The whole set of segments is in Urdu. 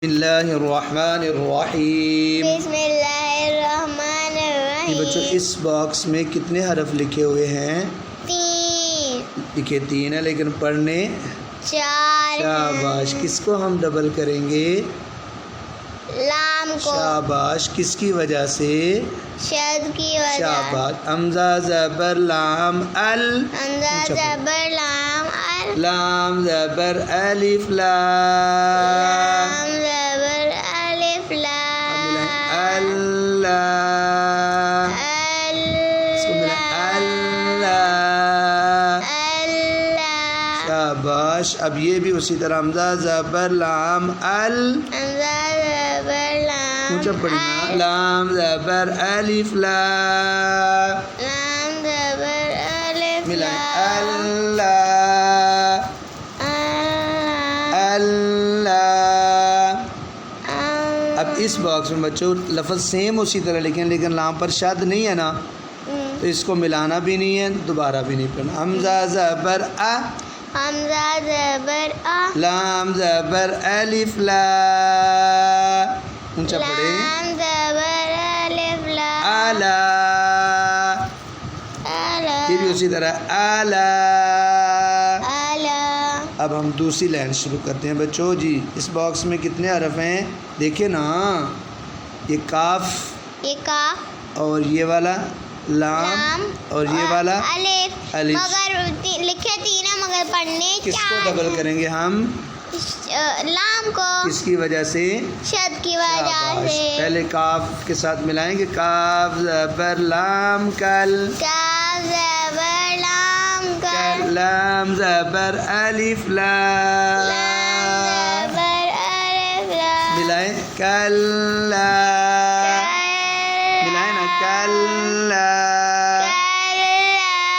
اللہ الرحمن الرحیم۔ بسم اللہ الرحمن یہ بچوں الرحیم۔ اس باکس میں کتنے حرف لکھے ہوئے ہیں؟ 3 لکھے 3 ہیں لیکن پڑھنے 4 شاباش۔ کس کو ہم ڈبل کریں گے؟ لام کو شاباش۔ کس کی وجہ سے؟ شد کی وجہ شاباش۔ حمزہ زبر لام ال، حمزہ زبر لام ال، لام زبر الف لام، لام زبر الف لام، اللہ، اس کو ملا اللہ، اللہ، شاباش۔ اب یہ بھی اسی طرح حمزہ زبر لام ال، حمزہ زبر لام اونچا پڑھنا، لام زبر الف لام، لام زبر الف ملا لام، اللہ، اللہ، اللہ۔ اب اس باکس میں بچوں لفظ سیم اسی طرح لکھیں لیکن لام پر شد نہیں ہے نا، تو اس کو ملانا بھی نہیں ہے، دوبارہ بھی نہیں پڑھنا۔ حمزہ زبر ا، حمزہ زبر آ، لام زبر الف لا، اونچا پڑھے، لام زبر الف لام، الا، یہ بھی اسی طرح الا۔ اب ہم دوسری لائن شروع کرتے ہیں بچوں جی۔ اس باکس میں کتنے حرف ہیں دیکھیں نا، یہ کاف، یہ کاف اور یہ والا لام، لام اور یہ والا الف، الف۔ مگر لکھے 3 ہیں مگر پڑھنے کس کو 4 ڈبل کریں گے ہم؟ لام کو کس کی وجہ سے؟ شد کی وجہ شاباش۔ سے، پہلے کاف کے ساتھ ملائیں گے، کاف زبر لام کل، کاف زبر لام کل، لام زبر الف لام لام، زبر الف لام، ملائیں کلا، ملائیں نا کلا،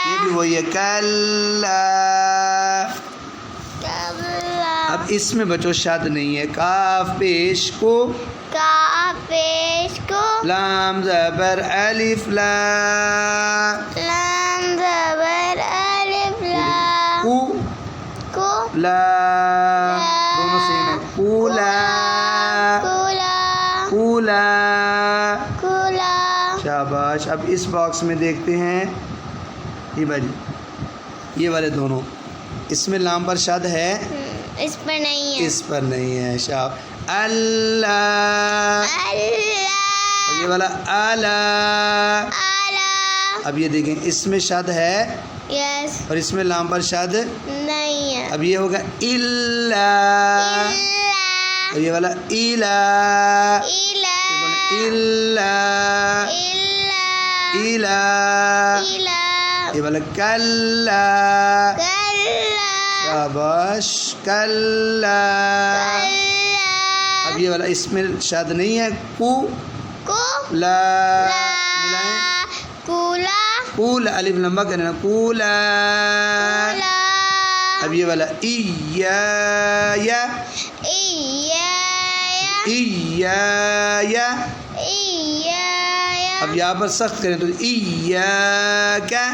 یہ بھی وہی ہے کلا۔ اب اس میں بچوں شد نہیں ہے، کاف پیش کو، کاف پیش کو، لام زبر الف لام، لام زبر الف لام، کو، کو، لا، دونوں سیم ہے، کولا، کولا، کولا، کولا، شاباش۔ اب اس باکس میں دیکھتے ہیں یہ بھائی، یہ والے دونوں، اس میں لام پر شد ہے، اس پر نہیں ہے، اس پر نہیں ہے، شاب اللہ، اللہ، اور یہ والا الا۔ اللہ، اب یہ دیکھیں اس میں شد ہے یس، اور اس میں لام پر شد، نہیں ہے، اب یہ ہوگا الا، اللہ، اور یہ والا الا، الا، الا، یہ والا کلا، شاباش، کلا۔ اب یہ والا اس میں شد نہیں ہے، کو، لا، ملائیں، کولا، الف لمبا کرنا، کولا۔ اب یہ والا ایا، ایا، اب یہاں پر سخت کریں تو ایاکا،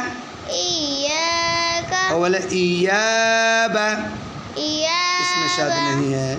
اور والا ایابا، اس میں شد نہیں ہے۔